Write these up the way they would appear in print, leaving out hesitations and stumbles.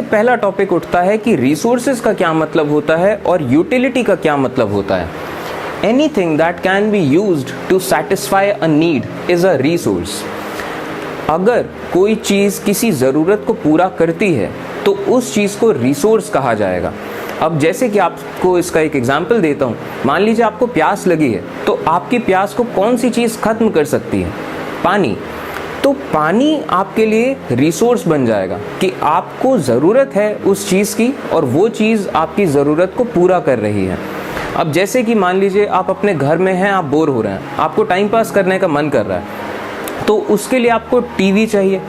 पहला टॉपिक उठता है कि रिसोर्सेज का क्या मतलब होता है और यूटिलिटी का क्या मतलब होता है। Anything that can be used to satisfy a need is a resource. अगर कोई चीज़ किसी ज़रूरत को पूरा करती है तो उस चीज़ को रिसोर्स कहा जाएगा। अब जैसे कि आपको इसका एक एग्जाम्पल देता हूँ, मान लीजिए आपको प्यास लगी है, तो आपकी प्यास को कौन सी चीज़ ख़त्म कर सकती है? पानी। तो पानी आपके लिए रिसोर्स बन जाएगा कि आपको ज़रूरत है उस चीज़ की और वो चीज़ आपकी ज़रूरत को पूरा कर रही है। अब जैसे कि मान लीजिए आप अपने घर में हैं, आप बोर हो रहे हैं, आपको टाइम पास करने का मन कर रहा है, तो उसके लिए आपको टीवी चाहिए,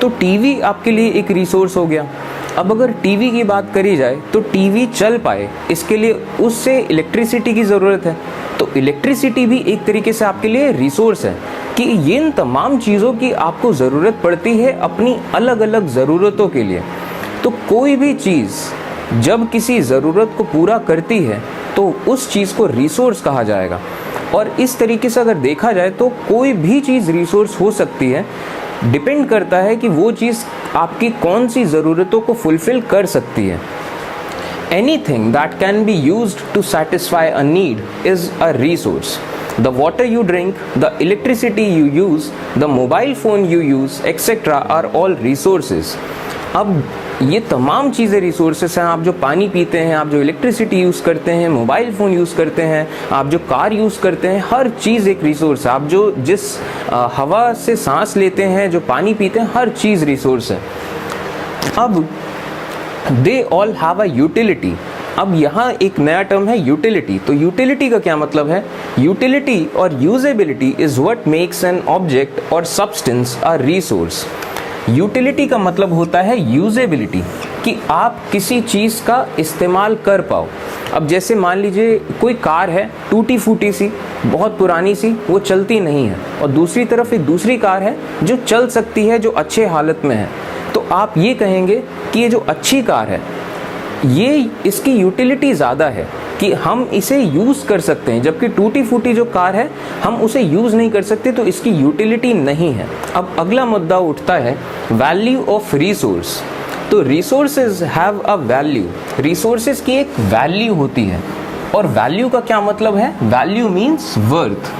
तो टीवी आपके लिए एक रिसोर्स हो गया। अब अगर टीवी की बात करी जाए तो टीवी चल पाए इसके लिए उससे इलेक्ट्रिसिटी की ज़रूरत है, तो इलेक्ट्रिसिटी भी एक तरीके से आपके लिए रिसोर्स है कि इन तमाम चीज़ों की आपको ज़रूरत पड़ती है अपनी अलग अलग ज़रूरतों के लिए। तो कोई भी चीज़ जब किसी ज़रूरत को पूरा करती है तो उस चीज़ को रिसोर्स कहा जाएगा। और इस तरीके से अगर देखा जाए तो कोई भी चीज़ रिसोर्स हो सकती है, डिपेंड करता है कि वो चीज़ आपकी कौन सी ज़रूरतों को फुलफ़िल कर सकती है। Anything that can be used to satisfy a need is a resource. The water you drink, the electricity you use, the mobile phone you use, etc. are all resources. अब ये तमाम चीज़ें रिसोर्सेस हैं। आप जो पानी पीते हैं, आप जो इलेक्ट्रिसिटी यूज़ करते हैं, मोबाइल फ़ोन यूज़ करते हैं, आप जो कार यूज़ करते हैं, हर चीज़ एक रिसोर्स है। आप जो जिस हवा से सांस लेते हैं, जो पानी पीते हैं, हर चीज़ रिसोर्स है। अब they all have a utility. अब यहाँ एक नया टर्म है यूटिलिटी। तो यूटिलिटी का क्या मतलब है? यूटिलिटी और usability is what makes an object और सब्सटेंस अ रिसोर्स। यूटिलिटी का मतलब होता है यूजेबिलिटी, कि आप किसी चीज़ का इस्तेमाल कर पाओ। अब जैसे मान लीजिए कोई कार है टूटी फूटी सी, बहुत पुरानी सी, वो चलती नहीं है, और दूसरी तरफ एक दूसरी कार है जो चल सकती है, जो अच्छे हालत में है, तो आप ये कहेंगे कि ये जो अच्छी कार है, ये इसकी यूटिलिटी ज़्यादा है कि हम इसे यूज़ कर सकते हैं, जबकि टूटी फूटी जो कार है हम उसे यूज़ नहीं कर सकते, तो इसकी यूटिलिटी नहीं है। अब अगला मुद्दा उठता है वैल्यू ऑफ रिसोर्स। तो resources have a value. Resources की एक वैल्यू होती है, और वैल्यू का क्या मतलब है? वैल्यू मीन्स वर्थ,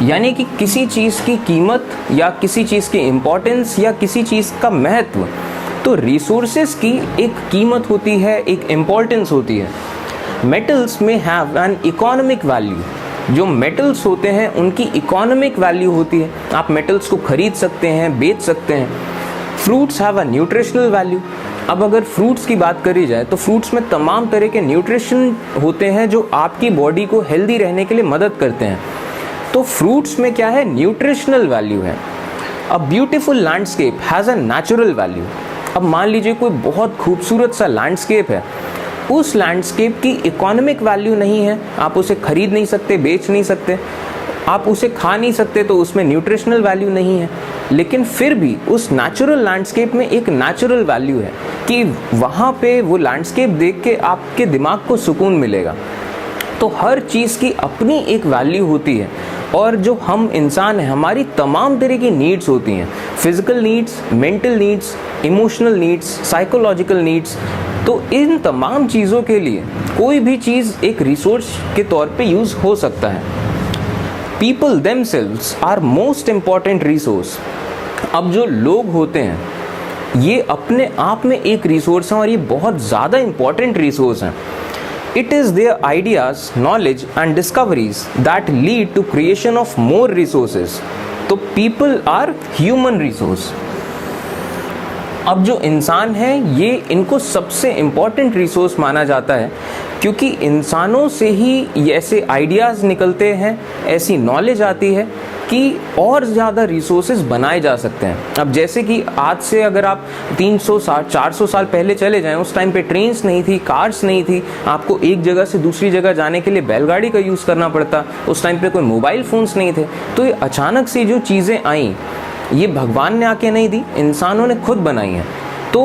यानी कि किसी चीज़ की कीमत या किसी चीज़ की इम्पोर्टेंस या किसी चीज़ का महत्व। तो रिसोर्सेज की एक कीमत होती है, एक इम्पोर्टेंस होती है। मेटल्स में हैव एन इकोनॉमिक वैल्यू। जो मेटल्स होते हैं उनकी इकोनॉमिक वैल्यू होती है, आप मेटल्स को खरीद सकते हैं, बेच सकते हैं। Fruits have a nutritional value. अब अगर फ्रूट्स की बात करी जाए तो फ्रूट्स में तमाम तरह के न्यूट्रिशन होते हैं जो आपकी बॉडी को हेल्दी रहने के लिए मदद करते हैं। तो फ्रूट्स में क्या है? न्यूट्रिशनल वैल्यू है। A beautiful landscape has a natural value. अब मान लीजिए कोई बहुत खूबसूरत सा लैंडस्केप है, उस लैंडस्केप की इकोनॉमिक वैल्यू नहीं है, आप उसे खरीद नहीं सकते, बेच नहीं सकते, आप उसे खा नहीं सकते, तो उसमें न्यूट्रिशनल वैल्यू नहीं है। लेकिन फिर भी उस नेचुरल लैंडस्केप में एक नेचुरल वैल्यू है कि वहाँ पे वो लैंडस्केप देख के आपके दिमाग को सुकून मिलेगा। तो हर चीज़ की अपनी एक वैल्यू होती है, और जो हम इंसान हैं, हमारी तमाम तरह की नीड्स होती हैं, physical needs, mental needs, emotional needs, psychological needs. तो इन तमाम चीज़ों के लिए कोई भी चीज़ एक रिसोर्स के तौर पे यूज़ हो सकता है। People themselves are most important resource. अब जो लोग होते हैं ये अपने आप में एक रिसोर्स हैं, और ये बहुत ज़्यादा इम्पॉर्टेंट रिसोर्स हैं। It is their ideas, knowledge and discoveries that lead to creation of more resources. तो people are human resource. अब जो इंसान है ये इनको सबसे इम्पॉर्टेंट रिसोर्स माना जाता है, क्योंकि इंसानों से ही ऐसे आइडियाज़ निकलते हैं, ऐसी नॉलेज आती है कि और ज़्यादा रिसोर्सेज बनाए जा सकते हैं। अब जैसे कि आज से अगर आप 300-400 साल पहले चले जाएं, उस टाइम पे ट्रेन्स नहीं थी, कार्स नहीं थी, आपको एक जगह से दूसरी जगह जाने के लिए बैलगाड़ी का यूज़ करना पड़ता, उस टाइम पे कोई मोबाइल फ़ोन्स नहीं थे। तो ये अचानक से जो चीज़ें आई, ये भगवान ने आके नहीं दी, इंसानों ने खुद बनाई हैं। तो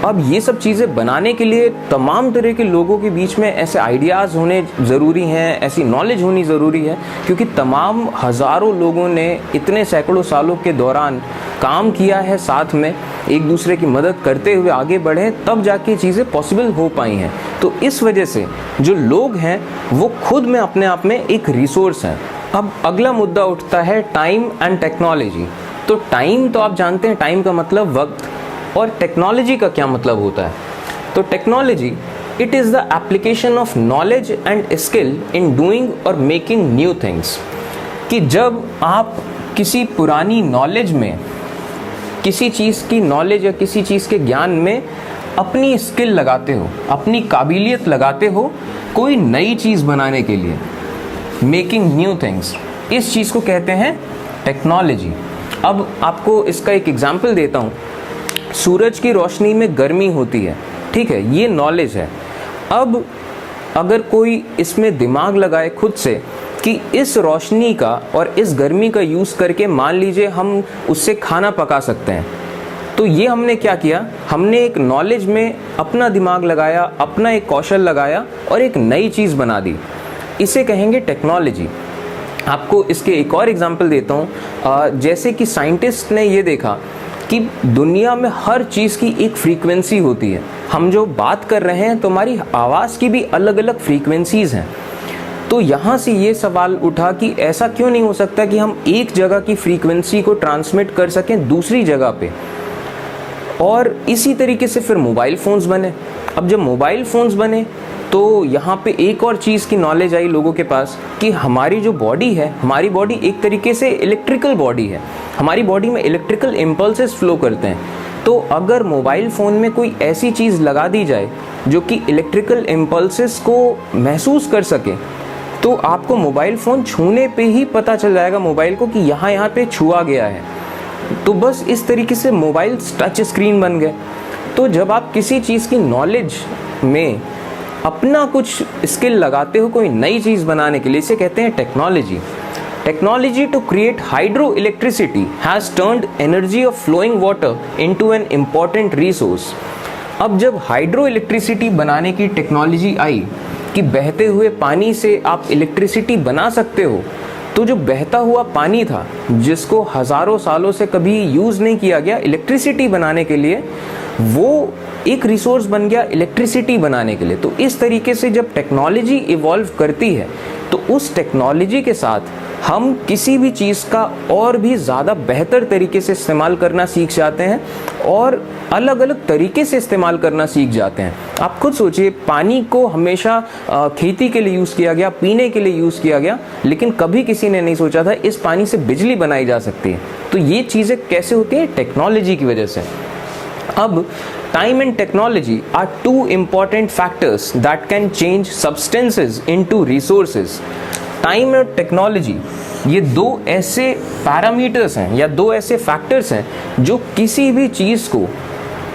अब ये सब चीज़ें बनाने के लिए तमाम तरह के लोगों के बीच में ऐसे आइडियाज़ होने ज़रूरी हैं, ऐसी नॉलेज होनी ज़रूरी है, क्योंकि तमाम हज़ारों लोगों ने इतने सैकड़ों सालों के दौरान काम किया है, साथ में एक दूसरे की मदद करते हुए आगे बढ़े, तब जाके चीज़ें पॉसिबल हो पाई हैं। तो इस वजह से जो लोग हैं वो खुद में अपने आप में एक रिसोर्स हैं। अब अगला मुद्दा उठता है टाइम एंड टेक्नोलॉजी। तो टाइम तो आप जानते हैं, टाइम का मतलब वक्त, और टेक्नोलॉजी का क्या मतलब होता है। तो technology it is the application of knowledge and skill in doing और मेकिंग न्यू थिंग्स। कि जब आप किसी पुरानी नॉलेज में, किसी चीज़ की नॉलेज या किसी चीज़ के ज्ञान में अपनी स्किल लगाते हो, अपनी काबिलियत लगाते हो कोई नई चीज़ बनाने के लिए, मेकिंग न्यू थिंग्स, इस चीज़ को कहते हैं टेक्नोलॉजी। अब आपको इसका एक एग्जांपल देता हूँ। सूरज की रोशनी में गर्मी होती है, ठीक है, ये नॉलेज है। अब अगर कोई इसमें दिमाग लगाए खुद से कि इस रोशनी का और इस गर्मी का यूज़ करके मान लीजिए हम उससे खाना पका सकते हैं, तो ये हमने क्या किया, हमने एक नॉलेज में अपना दिमाग लगाया, अपना एक कौशल लगाया और एक नई चीज़ बना दी। इसे कहेंगे टेक्नोलॉजी। आपको इसके एक और एग्जांपल देता हूँ। जैसे कि साइंटिस्ट ने ये देखा कि दुनिया में हर चीज़ की एक फ्रीक्वेंसी होती है। हम जो बात कर रहे हैं तो हमारी आवाज़ की भी अलग अलग फ्रीक्वेंसीज़ हैं। तो यहाँ से ये सवाल उठा कि ऐसा क्यों नहीं हो सकता कि हम एक जगह की फ्रीक्वेंसी को ट्रांसमिट कर सकें दूसरी जगह पे। और इसी तरीके से फिर मोबाइल फ़ोन्स बने। अब जब मोबाइल फ़ोन्स बने तो यहाँ पे एक और चीज़ की नॉलेज आई लोगों के पास कि हमारी जो बॉडी है, हमारी बॉडी एक तरीके से इलेक्ट्रिकल बॉडी है, हमारी बॉडी में इलेक्ट्रिकल इम्पल्सेस फ्लो करते हैं। तो अगर मोबाइल फ़ोन में कोई ऐसी चीज़ लगा दी जाए जो कि इलेक्ट्रिकल इम्पल्सेस को महसूस कर सके, तो आपको मोबाइल फ़ोन छूने पे ही पता चल जाएगा मोबाइल को कि यहाँ पे छुआ गया है। तो बस इस तरीके से मोबाइल टच स्क्रीन बन गए। तो जब आप किसी चीज़ की नॉलेज में अपना कुछ स्किल लगाते हो कोई नई चीज़ बनाने के लिए, इसे कहते हैं technology. Technology to create hydro electricity has turned energy of flowing water into an important resource. अब जब हाइड्रो इलेक्ट्रिसिटी बनाने की टेक्नोलॉजी आई कि बहते हुए पानी से आप इलेक्ट्रिसिटी बना सकते हो, तो जो बहता हुआ पानी था जिसको हज़ारों सालों से कभी यूज़ नहीं किया गया इलेक्ट्रिसिटी बनाने के लिए, वो एक रिसोर्स बन गया इलेक्ट्रिसिटी बनाने के लिए। तो इस तरीके से जब टेक्नोलॉजी इवॉल्व करती है तो उस टेक्नोलॉजी के साथ हम किसी भी चीज़ का और भी ज़्यादा बेहतर तरीके से इस्तेमाल करना सीख जाते हैं और अलग अलग तरीके से इस्तेमाल करना सीख जाते हैं। आप खुद सोचिए, पानी को हमेशा खेती के लिए यूज़ किया गया, पीने के लिए यूज़ किया गया, लेकिन कभी किसी ने नहीं सोचा था इस पानी से बिजली बनाई जा सकती है। तो ये चीज़ें कैसे होती हैं? टेक्नोलॉजी की वजह से। अब time and technology are two important factors that can change substances into resources. Time और टेक्नोलॉजी ये दो ऐसे पैरामीटर्स हैं या दो ऐसे फैक्टर्स हैं जो किसी भी चीज़ को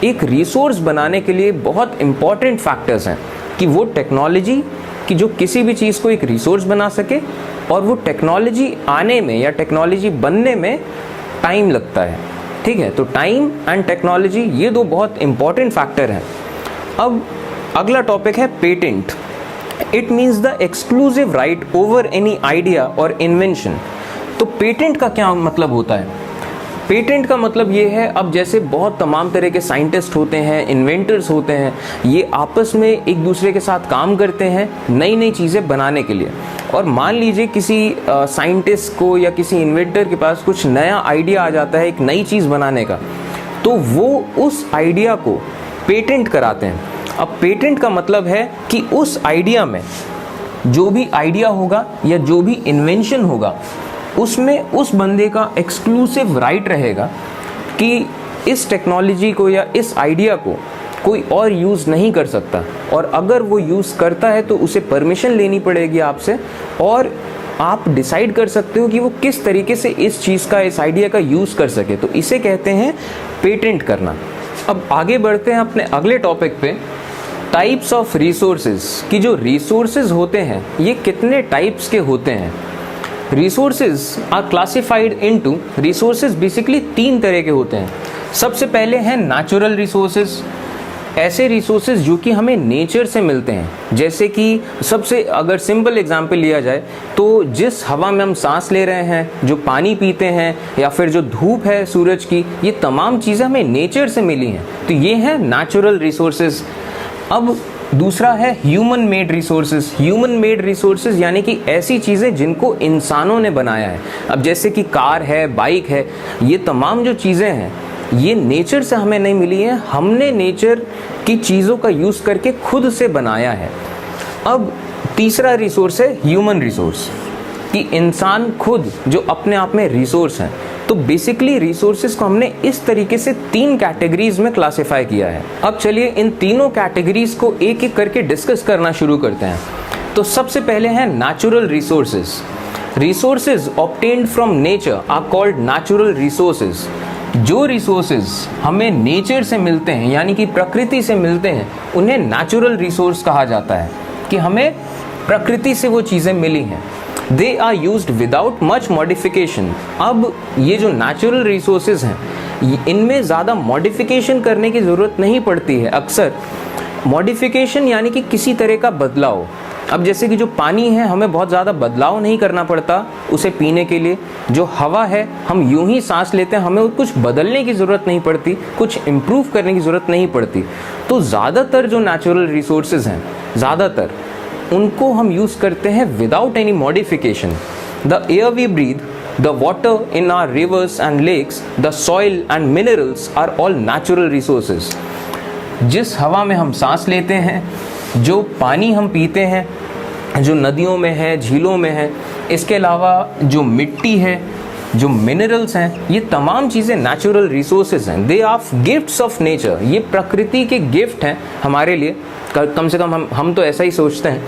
एक रिसोर्स बनाने के लिए बहुत इंपॉर्टेंट फैक्टर्स हैं कि वो टेक्नोलॉजी कि जो किसी भी चीज़ को एक रिसोर्स बना सके, और वो टेक्नोलॉजी आने में या टेक्नोलॉजी बनने में टाइम लगता है। ठीक है, तो टाइम एंड टेक्नोलॉजी ये दो बहुत इंपॉर्टेंट फैक्टर हैं। अब अगला टॉपिक है patent. It means the exclusive right over any idea और इन्वेंशन। तो पेटेंट का क्या मतलब होता है? पेटेंट का मतलब ये है, अब जैसे बहुत तमाम तरह के साइंटिस्ट होते हैं, इन्वेंटर्स होते हैं, ये आपस में एक दूसरे के साथ काम करते हैं नई नई चीज़ें बनाने के लिए। और मान लीजिए किसी साइंटिस्ट को या किसी इन्वेंटर के पास कुछ नया आइडिया आ जाता है एक नई चीज़ बनाने का, तो वो उस आइडिया को पेटेंट कराते हैं। अब पेटेंट का मतलब है कि उस आइडिया में जो भी आइडिया होगा या जो भी इन्वेंशन होगा उसमें उस बंदे का एक्सक्लूसिव राइट रहेगा कि इस टेक्नोलॉजी को या इस आइडिया को कोई और यूज़ नहीं कर सकता, और अगर वो यूज़ करता है तो उसे परमिशन लेनी पड़ेगी आपसे, और आप डिसाइड कर सकते हो कि वो किस तरीके से इस चीज़ का, इस आइडिया का यूज़ कर सके। तो इसे कहते हैं पेटेंट करना। अब आगे बढ़ते हैं अपने अगले टॉपिक पे, टाइप्स ऑफ रिसोर्सेज। कि जो रिसोर्सेज होते हैं ये कितने टाइप्स के होते हैं। Resources are classified into, resources basically तीन तरह के होते हैं। सबसे पहले हैं नेचुरल रिसोर्सेज, ऐसे रिसोर्सेज जो कि हमें नेचर से मिलते हैं। जैसे कि सबसे अगर सिंपल एग्जांपल लिया जाए तो जिस हवा में हम सांस ले रहे हैं, जो पानी पीते हैं, या फिर जो धूप है सूरज की, ये तमाम चीज़ें हमें नेचर से मिली हैं। तो ये हैं नेचुरल रिसोर्सेज। अब दूसरा है human made resources. Human made resources यानी कि ऐसी चीज़ें जिनको इंसानों ने बनाया है। अब जैसे कि कार है, बाइक है, ये तमाम जो चीज़ें हैं ये नेचर से हमें नहीं मिली है, हमने नेचर की चीज़ों का यूज़ करके खुद से बनाया है। अब तीसरा रिसोर्स है ह्यूमन रिसोर्स, कि इंसान खुद जो अपने आप में रिसोर्स हैं। तो बेसिकली रिसोर्सेज को हमने इस तरीके से 3 कैटेगरीज में क्लासिफाई किया है। अब चलिए इन तीनों कैटेगरीज को एक एक करके डिस्कस करना शुरू करते हैं। तो सबसे पहले हैं natural resources. Resources obtained from nature are called natural resources. जो रिसोर्सेज हमें नेचर से मिलते हैं यानी कि प्रकृति से मिलते हैं, उन्हें नेचुरल रिसोर्स कहा जाता है, कि हमें प्रकृति से वो चीज़ें मिली हैं। They are used without much modification. अब ये जो नेचुरल रिसोर्सेज हैं इनमें ज़्यादा मॉडिफिकेशन करने की ज़रूरत नहीं पड़ती है। अक्सर मॉडिफिकेशन यानी कि किसी तरह का बदलाव। अब जैसे कि जो पानी है हमें बहुत ज़्यादा बदलाव नहीं करना पड़ता उसे पीने के लिए। जो हवा है हम यूं ही सांस लेते हैं, हमें कुछ बदलने की ज़रूरत नहीं पड़ती, कुछ इम्प्रूव करने की ज़रूरत नहीं पड़ती। तो ज़्यादातर जो नेचुरल रिसोर्सेज हैं, ज़्यादातर उनको हम यूज़ करते हैं without any modification. The air we breathe, the water in our rivers and lakes, the soil and minerals are all natural resources. जिस हवा में हम सांस लेते हैं, जो पानी हम पीते हैं, जो नदियों में है, झीलों में है, इसके अलावा जो मिट्टी है, जो मिनरल्स हैं, ये तमाम चीज़ें नेचुरल रिसोर्सेज हैं। They are gifts of nature. ये प्रकृति के गिफ्ट हैं हमारे लिए, कम से कम हम तो ऐसा ही सोचते हैं।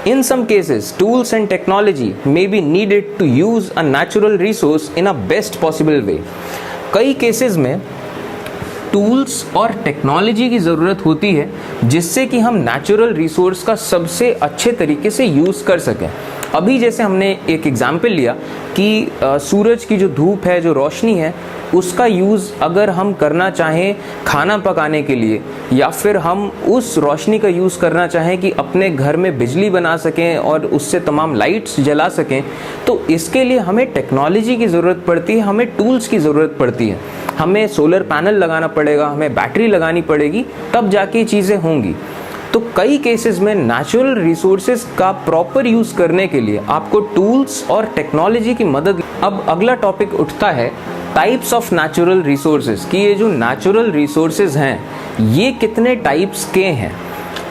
In some cases tools and technology may be needed to use a natural resource in a best possible way. कई केसेस में टूल्स और टेक्नोलॉजी की ज़रूरत होती है जिससे कि हम नेचुरल रिसोर्स का सबसे अच्छे तरीके से यूज़ कर सकें। अभी जैसे हमने एक एग्जाम्पल लिया कि सूरज की जो धूप है, जो रोशनी है, उसका यूज़ अगर हम करना चाहें खाना पकाने के लिए, या फिर हम उस रोशनी का यूज़ करना चाहें कि अपने घर में बिजली बना सकें और उससे तमाम लाइट्स जला सकें, तो इसके लिए हमें टेक्नोलॉजी की ज़रूरत पड़ती है, हमें टूल्स की ज़रूरत पड़ती है। हमें सोलर पैनल लगाना पड़ेगा, हमें बैटरी लगानी पड़ेगी, तब जाके चीज़ें होंगी। तो कई केसेस में नेचुरल रिसोर्सेज का प्रॉपर यूज़ करने के लिए आपको टूल्स और टेक्नोलॉजी की मदद। अब अगला टॉपिक उठता है टाइप्स ऑफ नेचुरल रिसोर्सेज, कि ये जो नेचुरल रिसोर्सेज हैं ये कितने टाइप्स के हैं।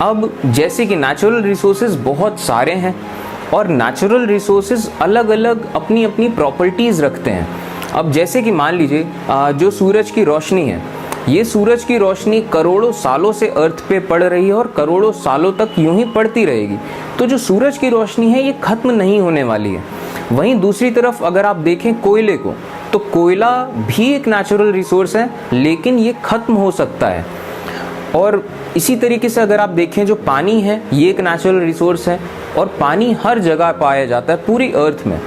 अब जैसे कि नेचुरल रिसोर्सेज बहुत सारे हैं और नेचुरल रिसोर्सेज अलग अलग अपनी अपनी प्रॉपर्टीज़ रखते हैं। अब जैसे कि मान लीजिए जो सूरज की रोशनी है, ये सूरज की रोशनी करोड़ों सालों से अर्थ पे पड़ रही है और करोड़ों सालों तक यूं ही पड़ती रहेगी। तो जो सूरज की रोशनी है ये ख़त्म नहीं होने वाली है। वहीं दूसरी तरफ अगर आप देखें कोयले को, तो कोयला भी एक नेचुरल रिसोर्स है, लेकिन ये ख़त्म हो सकता है। और इसी तरीके से अगर आप देखें जो पानी है ये एक नेचुरल रिसोर्स है, और पानी हर जगह पाया जाता है पूरी अर्थ में।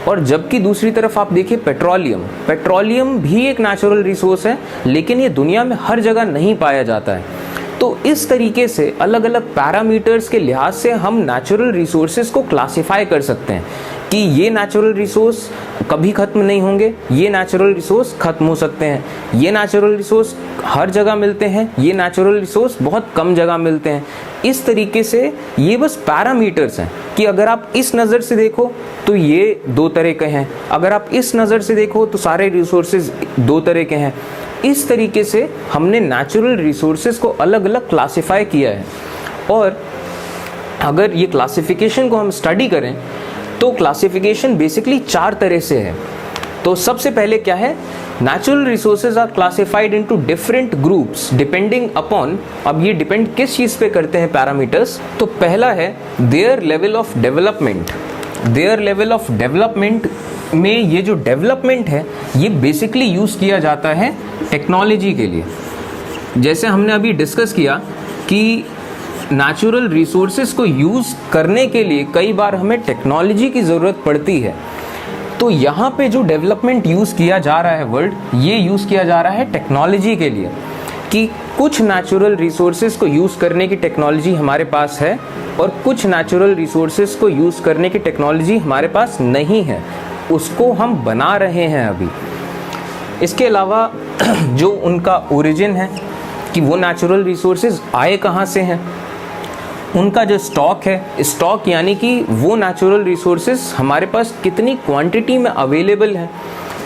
और जबकि दूसरी तरफ आप देखिए पेट्रोलियम भी एक नेचुरल रिसोर्स है, लेकिन ये दुनिया में हर जगह नहीं पाया जाता है। तो इस तरीके से अलग अलग पैरामीटर्स के लिहाज से हम नेचुरल रिसोर्सेज को क्लासिफाई कर सकते हैं कि ये नेचुरल रिसोर्स कभी ख़त्म नहीं होंगे, ये नेचुरल रिसोर्स ख़त्म हो सकते हैं, ये नेचुरल रिसोर्स हर जगह मिलते हैं, ये नेचुरल रिसोर्स बहुत कम जगह मिलते हैं। इस तरीके से ये बस पैरामीटर्स हैं कि अगर आप इस नज़र से देखो तो ये 2 तरह के हैं, अगर आप इस नज़र से देखो तो सारे रिसोर्सेज 2 तरह के हैं। इस तरीके से हमने नेचुरल रिसोर्सेज को अलग अलग क्लासिफाई किया है। और अगर ये क्लासिफिकेशन को हम स्टडी करें तो क्लासिफिकेशन बेसिकली 4 तरह से है। तो सबसे पहले क्या है, natural resources are classified into different groups depending upon. अब ये डिपेंड किस चीज़ पे करते हैं पैरामीटर्स। तो पहला है their level of development. Their level of development में ये जो डेवलपमेंट है ये बेसिकली यूज़ किया जाता है टेक्नोलॉजी के लिए। जैसे हमने अभी डिस्कस किया कि नेचुरल रिसोर्सेज को यूज़ करने के लिए कई बार हमें टेक्नोलॉजी की ज़रूरत पड़ती है। तो यहाँ पे जो डेवलपमेंट यूज़ किया जा रहा है वर्ड, ये यूज़ किया जा रहा है टेक्नोलॉजी के लिए, कि कुछ नेचुरल रिसोर्सेज को यूज़ करने की टेक्नोलॉजी हमारे पास है और कुछ नेचुरल रिसोर्सेज को यूज़ करने की टेक्नोलॉजी हमारे पास नहीं है, उसको हम बना रहे हैं अभी। इसके अलावा जो उनका ओरिजिन है कि वो नेचुरल रिसोर्सेज आए कहाँ से हैं, उनका जो स्टॉक है, स्टॉक यानी कि वो नेचुरल रिसोर्सेज हमारे पास कितनी क्वांटिटी में अवेलेबल है,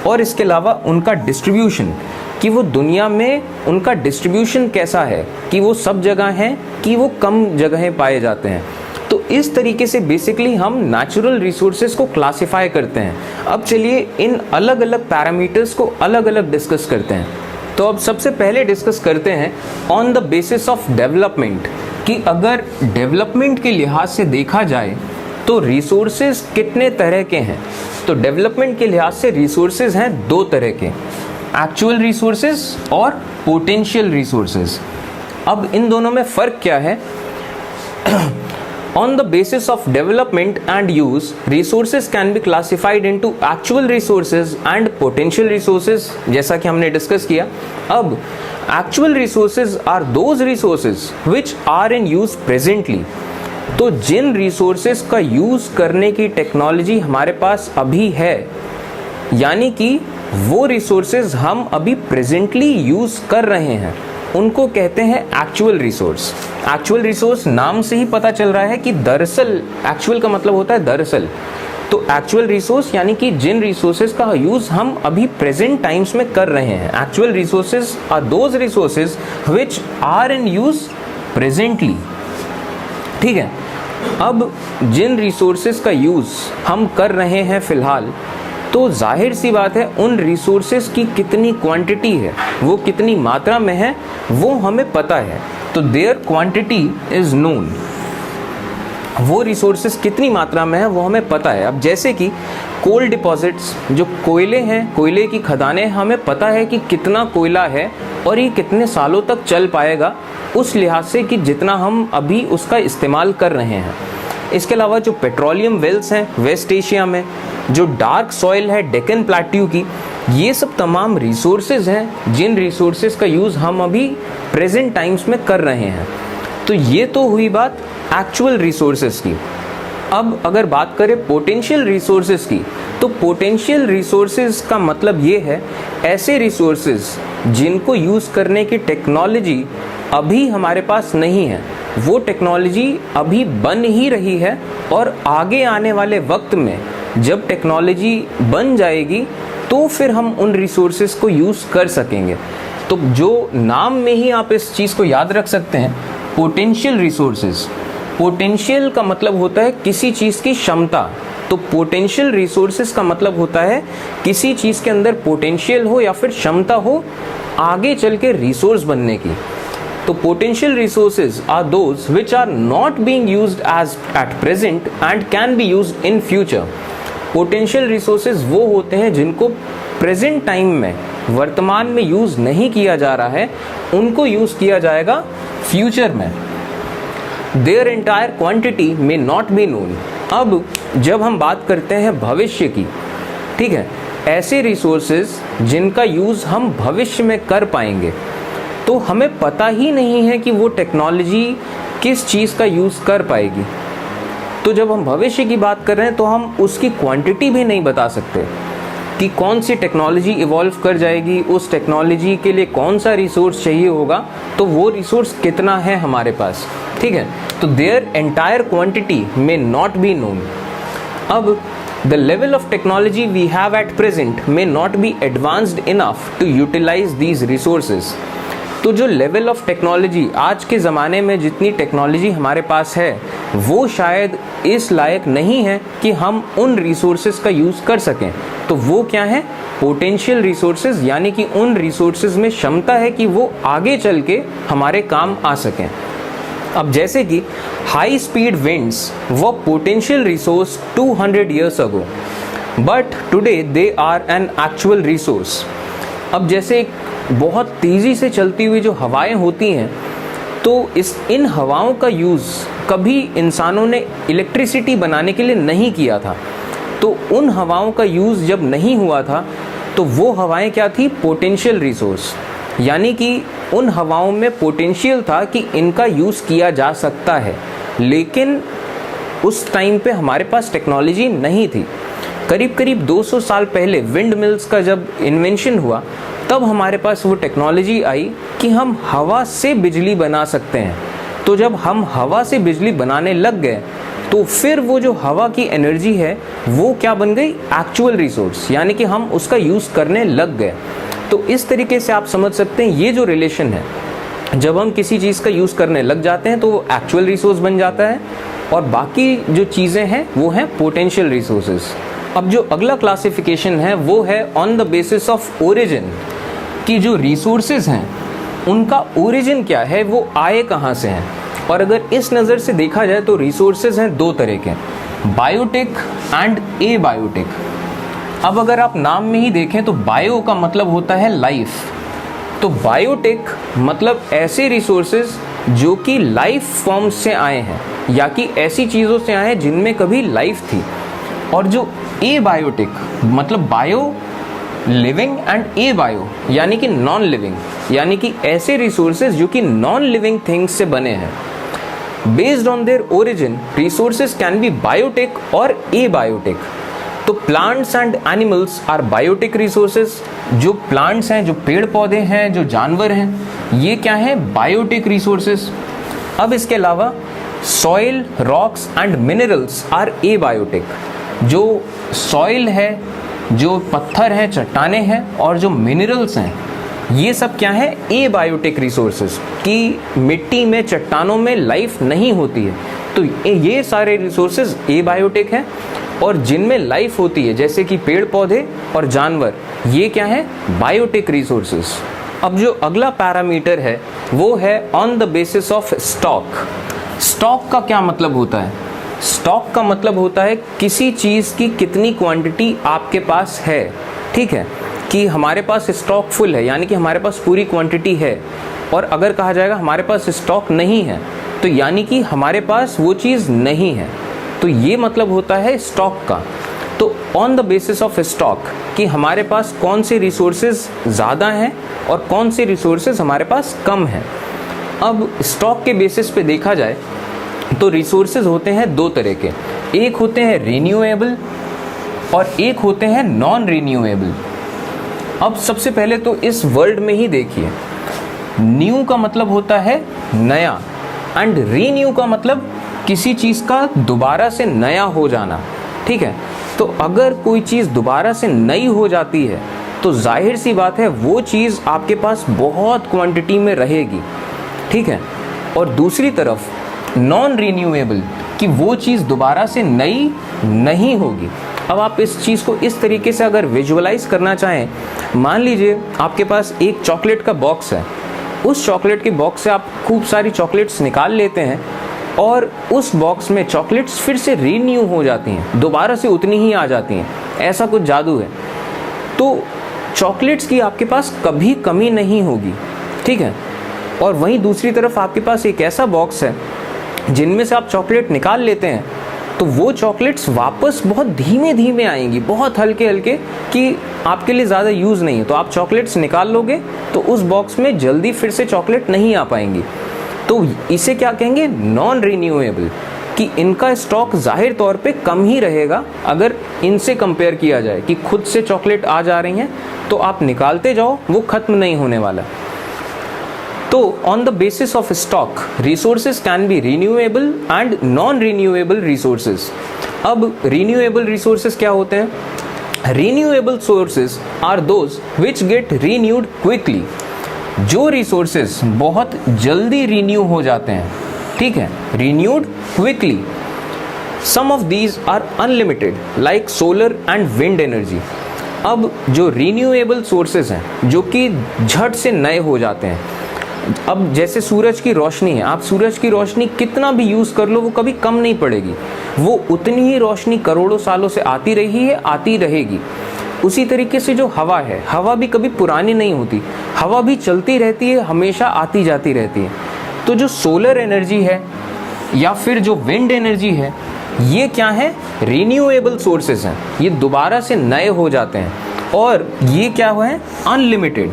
और इसके अलावा उनका डिस्ट्रीब्यूशन कि वो दुनिया में उनका डिस्ट्रीब्यूशन कैसा है, कि वो सब जगह हैं कि वो कम जगहें पाए जाते हैं। तो इस तरीके से बेसिकली हम नेचुरल रिसोर्सेज को क्लासिफाई करते हैं। अब चलिए इन अलग अलग पैरामीटर्स को अलग अलग डिस्कस करते हैं। तो अब सबसे पहले डिस्कस करते हैं on the basis of development, कि अगर डेवलपमेंट के लिहाज से देखा जाए तो रिसोर्सेज कितने तरह के हैं। तो डेवलपमेंट के लिहाज से रिसोर्सेज हैं दो तरह के, एक्चुअल रिसोर्सेज और पोटेंशियल रिसोर्सेज। अब इन दोनों में फ़र्क क्या है? On the basis of development and use, resources can be classified into actual resources and potential resources, जैसा कि हमने डिस्कस किया। अब actual resources are those resources which are in use presently। तो जिन resources का यूज़ करने की टेक्नोलॉजी हमारे पास अभी है, यानी कि वो resources हम अभी presently यूज़ कर रहे हैं, उनको कहते हैं एक्चुअल रिसोर्स। एक्चुअल रिसोर्स नाम से ही पता चल रहा है कि दरअसल, एक्चुअल का मतलब होता है दरअसल। तो एक्चुअल रिसोर्स यानी कि जिन रिसोर्सेज का यूज़ हम अभी प्रेजेंट टाइम्स में कर रहे हैं। Actual resources are those resources which are in use presently. ठीक है, अब जिन रिसोर्सेज का यूज़ हम कर रहे हैं फ़िलहाल, तो जाहिर सी बात है उन रिसोर्सेज की कितनी क्वांटिटी है, वो कितनी मात्रा में है, वो हमें पता है। तो देयर क्वांटिटी इज़ नोन, वो रिसोर्सेज कितनी मात्रा में है वो हमें पता है। अब जैसे कि कोल डिपॉजिट्स, जो कोयले हैं, कोयले की खदानें, हमें पता है कि कितना कोयला है और ये कितने सालों तक चल पाएगा, उस लिहाज से कि जितना हम अभी उसका इस्तेमाल कर रहे हैं। इसके अलावा जो पेट्रोलियम वेल्स हैं वेस्ट एशिया में, जो डार्क सॉइल है डेक्कन प्लेट्यू की, ये सब तमाम रिसोर्सेज हैं जिन रिसोर्सेज का यूज़ हम अभी प्रेजेंट टाइम्स में कर रहे हैं। तो ये तो हुई बात एक्चुअल रिसोर्सेज की। अब अगर बात करें पोटेंशियल रिसोर्सेज की, तो पोटेंशियल रिसोर्सेज का मतलब ये है ऐसे रिसोर्सेज जिनको यूज़ करने की टेक्नोलॉजी अभी हमारे पास नहीं है, वो टेक्नोलॉजी अभी बन ही रही है, और आगे आने वाले वक्त में जब टेक्नोलॉजी बन जाएगी तो फिर हम उन रिसोर्सेज को यूज़ कर सकेंगे। तो जो नाम में ही आप इस चीज़ को याद रख सकते हैं, पोटेंशियल रिसोर्सेज। पोटेंशियल का मतलब होता है किसी चीज़ की क्षमता, तो पोटेंशियल रिसोर्सेज का मतलब होता है किसी चीज़ के अंदर पोटेंशियल हो या फिर क्षमता हो आगे चल के रिसोर्स बनने की। तो potential resources are those which are not being used as at present and can be used in future. Potential resources वो होते हैं जिनको प्रेजेंट टाइम में, वर्तमान में यूज़ नहीं किया जा रहा है, उनको यूज़ किया जाएगा फ्यूचर में। There entire quantity may not be known. अब जब हम बात करते हैं भविष्य की, ठीक है, ऐसे रिसोर्सेज जिनका यूज़ हम भविष्य में कर पाएंगे, तो हमें पता ही नहीं है कि वो टेक्नोलॉजी किस चीज़ का यूज़ कर पाएगी। तो जब हम भविष्य की बात कर रहे हैं तो हम उसकी क्वांटिटी भी नहीं बता सकते कि कौन सी टेक्नोलॉजी इवॉल्व कर जाएगी, उस टेक्नोलॉजी के लिए कौन सा रिसोर्स चाहिए होगा, तो वो रिसोर्स कितना है हमारे पास। ठीक है, तो their entire quantity may not be known. अब the level of technology we have at present may not be advanced enough to utilise these resources. तो जो लेवल ऑफ टेक्नोलॉजी आज के ज़माने में जितनी टेक्नोलॉजी हमारे पास है, वो शायद इस लायक नहीं है कि हम उन रिसोर्सेज का यूज़ कर सकें। तो वो क्या है? पोटेंशियल रिसोर्सेज, यानी कि उन रिसोर्सेज में क्षमता है कि वो आगे चल के हमारे काम आ सकें। अब जैसे कि हाई स्पीड विंड्स वो potential resource 200 years ago, but today they are an actual resource. अब जैसे बहुत तेज़ी से चलती हुई जो हवाएं होती हैं, तो इन हवाओं का यूज़ कभी इंसानों ने इलेक्ट्रिसिटी बनाने के लिए नहीं किया था, तो उन हवाओं का यूज़ जब नहीं हुआ था तो वो हवाएं क्या थी? पोटेंशियल रिसोर्स, यानी कि उन हवाओं में पोटेंशियल था कि इनका यूज़ किया जा सकता है, लेकिन उस टाइम पे हमारे पास टेक्नोलॉजी नहीं थी। करीब करीब 200 साल पहले विंड मिल्स का जब इन्वेंशन हुआ तब हमारे पास वो टेक्नोलॉजी आई कि हम हवा से बिजली बना सकते हैं। तो जब हम हवा से बिजली बनाने लग गए तो फिर वो जो हवा की एनर्जी है वो क्या बन गई? एक्चुअल रिसोर्स, यानी कि हम उसका यूज़ करने लग गए। तो इस तरीके से आप समझ सकते हैं ये जो रिलेशन है, जब हम किसी चीज़ का यूज़ करने लग जाते हैं तो वो एक्चुअल रिसोर्स बन जाता है और बाकी जो चीज़ें हैं वो हैं पोटेंशियल रिसोर्सेज। अब जो अगला क्लासिफिकेशन है वो है on the basis of origin, कि जो रिसोर्सेज हैं उनका ओरिजिन क्या है, वो आए कहाँ से हैं। और अगर इस नज़र से देखा जाए तो रिसोर्सेज हैं दो तरह के, बायोटिक एंड ए बायोटिक। अब अगर आप नाम में ही देखें तो बायो का मतलब होता है लाइफ, तो बायोटिक मतलब ऐसे रिसोर्सेज जो कि लाइफ फॉर्म्स से आए हैं या कि ऐसी चीज़ों से आए हैं जिनमें कभी लाइफ थी। और जो ए बायोटिक मतलब bio living and A bio यानी कि नॉन लिविंग, यानी कि ऐसे रिसोर्सेज जो कि नॉन लिविंग थिंग्स से बने हैं। Based on their origin resources can be biotic or abiotic. तो plants and animals are biotic resources, जो प्लांट्स हैं, जो पेड़ पौधे हैं, जो जानवर हैं, ये क्या हैं? Biotic resources. अब इसके अलावा soil, rocks and minerals are abiotic. जो सॉइल है, जो पत्थर हैं, चट्टाने हैं और जो मिनरल्स हैं, ये सब क्या है? ए बायोटिक रिसोर्सेज, कि मिट्टी में, चट्टानों में लाइफ नहीं होती है। तो ये सारे रिसोर्सेज ए बायोटिक हैं और जिनमें लाइफ होती है जैसे कि पेड़ पौधे और जानवर, ये क्या है? Biotic resources. अब जो अगला पैरामीटर है वो है on the basis of stock. Stock का क्या मतलब होता है? स्टॉक का मतलब होता है किसी चीज़ की कितनी क्वांटिटी आपके पास है। ठीक है, कि हमारे पास स्टॉक फुल है, यानी कि हमारे पास पूरी क्वांटिटी है। और अगर कहा जाएगा हमारे पास स्टॉक नहीं है तो यानी कि हमारे पास वो चीज़ नहीं है। तो ये मतलब होता है स्टॉक का। तो on the basis of stock, कि हमारे पास कौन से रिसोर्सेज ज़्यादा हैं और कौन से रिसोर्सेज हमारे पास कम हैं। अब स्टॉक के बेसिस पे देखा जाए तो रिसोर्सेज होते हैं दो तरह के, एक होते हैं रिन्यूएबल और एक होते हैं नॉन रिन्यूएबल। अब सबसे पहले तो इस वर्ल्ड में ही देखिए, न्यू का मतलब होता है नया एंड रीन्यू का मतलब किसी चीज़ का दोबारा से नया हो जाना। ठीक है, तो अगर कोई चीज़ दोबारा से नई हो जाती है तो जाहिर सी बात है वो चीज़ आपके पास बहुत क्वांटिटी में रहेगी। ठीक है, और दूसरी तरफ नॉन रिन्यूएबल, कि वो चीज़ दोबारा से नई नहीं होगी। अब आप इस चीज़ को इस तरीके से अगर विजुअलाइज करना चाहें, मान लीजिए आपके पास एक चॉकलेट का बॉक्स है, उस चॉकलेट के बॉक्स से आप खूब सारी चॉकलेट्स निकाल लेते हैं और उस बॉक्स में चॉकलेट्स फिर से रीन्यू हो जाती हैं, दोबारा से उतनी ही आ जाती हैं। ऐसा कुछ जादू है। तो चॉकलेट्स की आपके पास कभी कमी नहीं होगी। ठीक है, और वहीं दूसरी तरफ आपके पास एक ऐसा बॉक्स है जिनमें से आप चॉकलेट निकाल लेते हैं तो वो चॉकलेट्स वापस बहुत धीमे धीमे आएंगी, बहुत हल्के हल्के, कि आपके लिए ज़्यादा यूज़ नहीं है। तो आप चॉकलेट्स निकाल लोगे तो उस बॉक्स में जल्दी फिर से चॉकलेट नहीं आ पाएंगी। तो इसे क्या कहेंगे? नॉन रिन्यूएबल, कि इनका स्टॉक जाहिर तौर पे कम ही रहेगा अगर इनसे कंपेयर किया जाए, कि खुद से चॉकलेट आ जा रही हैं तो आप निकालते जाओ, वो ख़त्म नहीं होने वाला। तो on the basis of stock resources can be renewable and non renewable resources. अब रिन्यूएबल रिसोर्सेज क्या होते हैं? Renewable sources are those which get renewed quickly. जो रिसोर्सेज बहुत जल्दी रिन्यू हो जाते हैं, ठीक है, renewed quickly. Some of these are unlimited like solar and wind energy. अब जो रिन्यूएबल सोर्सेज हैं जो कि झट से नए हो जाते हैं, अब जैसे सूरज की रोशनी है, आप सूरज की रोशनी कितना भी यूज़ कर लो वो कभी कम नहीं पड़ेगी, वो उतनी ही रोशनी करोड़ों सालों से आती रही है, आती रहेगी। उसी तरीके से जो हवा है, हवा भी कभी पुरानी नहीं होती, हवा भी चलती रहती है, हमेशा आती जाती रहती है। तो जो सोलर एनर्जी है या फिर जो विंड एनर्जी है, ये क्या है? रिन्यूएबल सोर्सेज हैं, ये दोबारा से नए हो जाते हैं। और ये क्या है? अनलिमिटेड,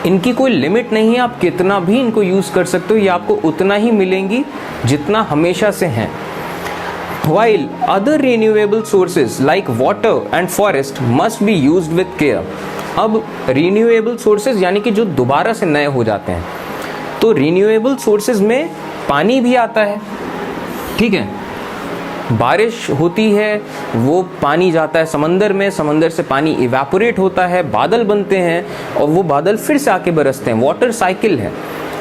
इनकी कोई लिमिट नहीं है, आप कितना भी इनको यूज़ कर सकते हो, ये आपको उतना ही मिलेंगी जितना हमेशा से हैं। While other renewable sources like water and forest must be used with care. अब renewable sources यानी कि जो दोबारा से नए हो जाते हैं, तो renewable sources में पानी भी आता है, ठीक है, बारिश होती है, वो पानी जाता है समंदर में, समंदर से पानी इवेपोरेट होता है, बादल बनते हैं और वो बादल फिर से आके बरसते हैं, वाटर साइकिल है,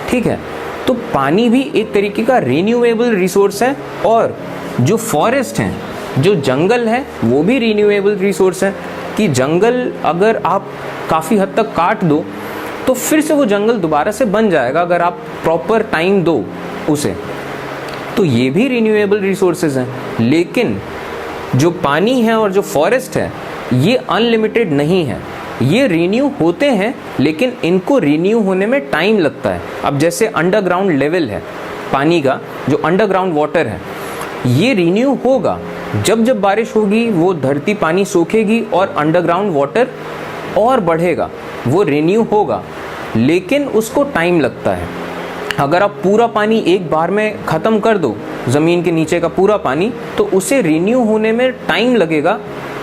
ठीक है। तो पानी भी एक तरीके का रिन्यूएबल रिसोर्स है, और जो फॉरेस्ट हैं, जो जंगल है, वो भी रिन्यूएबल रिसोर्स है कि जंगल अगर आप काफ़ी हद तक काट दो तो फिर से वो जंगल दोबारा से बन जाएगा अगर आप प्रॉपर टाइम दो उसे, तो ये भी रिन्यूएबल रिसोर्सेज हैं। लेकिन जो पानी है और जो फॉरेस्ट है ये अनलिमिटेड नहीं है, ये रिन्यू होते हैं लेकिन इनको रिन्यू होने में टाइम लगता है। अब जैसे अंडरग्राउंड लेवल है पानी का, जो अंडरग्राउंड वाटर है, ये रिन्यू होगा जब जब बारिश होगी, वो धरती पानी सोखेगी और अंडरग्राउंड वाटर और बढ़ेगा, वो रिन्यू होगा, लेकिन उसको टाइम लगता है। अगर आप पूरा पानी एक बार में ख़त्म कर दो, ज़मीन के नीचे का पूरा पानी, तो उसे रिन्यू होने में टाइम लगेगा,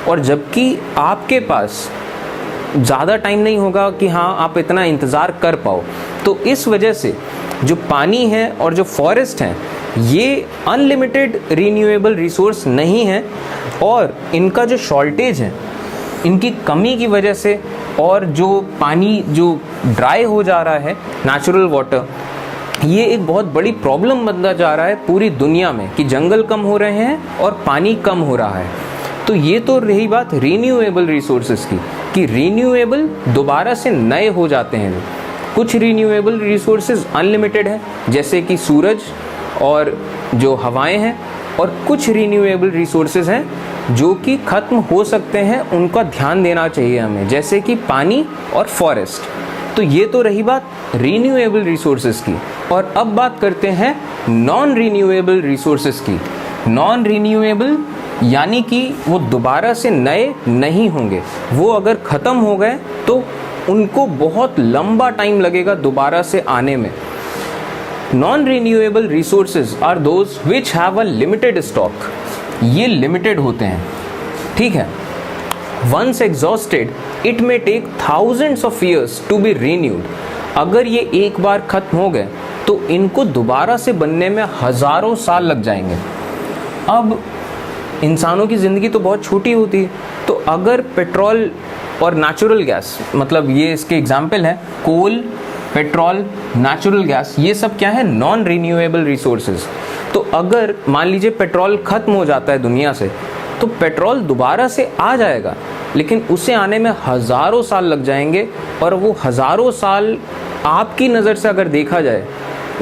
और जबकि आपके पास ज़्यादा टाइम नहीं होगा कि हाँ आप इतना इंतज़ार कर पाओ। तो इस वजह से जो पानी है और जो फॉरेस्ट हैं ये अनलिमिटेड रिन्यूएबल रिसोर्स नहीं है, और इनका जो शॉर्टेज है, इनकी कमी की वजह से, और जो पानी जो ड्राई हो जा रहा है, नेचुरल वाटर, ये एक बहुत बड़ी प्रॉब्लम बनता जा रहा है पूरी दुनिया में कि जंगल कम हो रहे हैं और पानी कम हो रहा है। तो ये तो रही बात रिन्यूएबल रिसोर्सेज की कि रिन्यूएबल दोबारा से नए हो जाते हैं। कुछ रिन्यूएबल रिसोर्सेज अनलिमिटेड है जैसे कि सूरज और जो हवाएं हैं, और कुछ रिन्यूएबल रिसोर्सेज हैं जो कि ख़त्म हो सकते हैं, उनका ध्यान देना चाहिए हमें, जैसे कि पानी और फॉरेस्ट। तो ये तो रही बात रिन्यूएबल रिसोर्सेज की। और अब बात करते हैं नॉन रिन्यूएबल रिसोर्सेज की। नॉन रिन्यूएबल यानी कि वो दोबारा से नए नहीं होंगे, वो अगर ख़त्म हो गए तो उनको बहुत लंबा टाइम लगेगा दोबारा से आने में। Non renewable resources are those which have a limited stock, ये लिमिटेड होते हैं, ठीक है। Once exhausted it may take thousands of years to be renewed. अगर ये एक बार खत्म हो गए तो इनको दोबारा से बनने में हज़ारों साल लग जाएंगे। अब इंसानों की ज़िंदगी तो बहुत छोटी होती है, तो अगर पेट्रोल और नेचुरल गैस, मतलब ये इसके एग्जाम्पल है, कोल, पेट्रोल, नेचुरल गैस, ये सब क्या है? Non renewable resources. तो अगर मान लीजिए पेट्रोल ख़त्म हो जाता है दुनिया से, तो पेट्रोल दोबारा से आ जाएगा, लेकिन उसे आने में हज़ारों साल लग जाएंगे। और वो हज़ारों साल आपकी नज़र से अगर देखा जाए,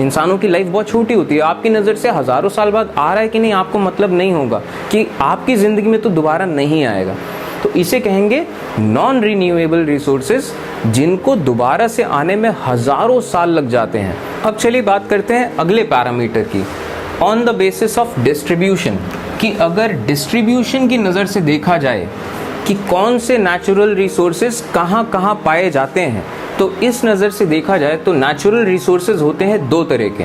इंसानों की लाइफ बहुत छोटी होती है, आपकी नज़र से हज़ारों साल बाद आ रहा है कि नहीं, आपको मतलब नहीं होगा कि आपकी ज़िंदगी में तो दोबारा नहीं आएगा। तो इसे कहेंगे नॉन रिन्यूएबल रिसोर्सेज, जिनको दोबारा से आने में हज़ारों साल लग जाते हैं। अब चलिए बात करते हैं अगले पैरामीटर की, on the basis of distribution, कि अगर डिस्ट्रीब्यूशन की नज़र से देखा जाए कि कौन से नेचुरल रिसोर्सेज कहाँ कहाँ पाए जाते हैं, तो इस नज़र से देखा जाए तो नेचुरल रिसोर्सेज होते हैं दो तरह के।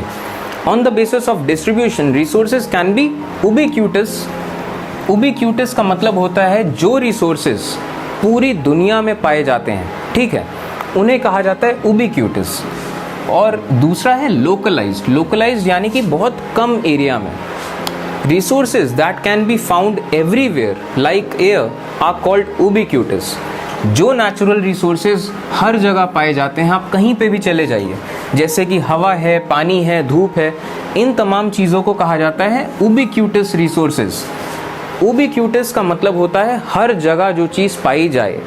On the basis of distribution resources can be ubiquitous. Ubiquitous का मतलब होता है जो रिसोर्सेज पूरी दुनिया में पाए जाते हैं, ठीक है, उन्हें कहा जाता है उबिक्यूटस। और दूसरा है लोकलाइज्ड। लोकलाइज्ड यानी कि बहुत कम एरिया में। Resources that can be found everywhere like air are called ubiquitous. जो नेचुरल रिसोर्सेज हर जगह पाए जाते हैं, आप कहीं पे भी चले जाइए, जैसे कि हवा है, पानी है, धूप है, इन तमाम चीज़ों को कहा जाता है उबिक्यूटस रिसोर्सेज। उबिक्यूटस का मतलब होता है हर जगह जो चीज़ पाई जाए।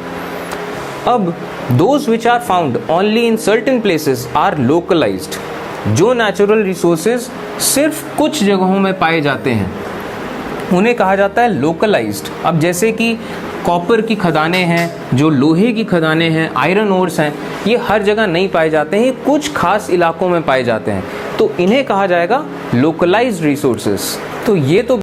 अब those which are found only in certain places are localized. जो नेचुरल रिसोर्सेज सिर्फ कुछ जगहों में पाए जाते हैं उन्हें कहा जाता है लोकलाइज्ड। अब जैसे कि कॉपर की खदानें हैं, जो लोहे की खदानें हैं, आयरन ओर्स हैं, ये हर जगह नहीं पाए जाते हैं, कुछ खास इलाकों में पाए जाते हैं, तो इन्हें कहा जाएगा लोकलाइज्ड रिसोर्सेज। तो ये तो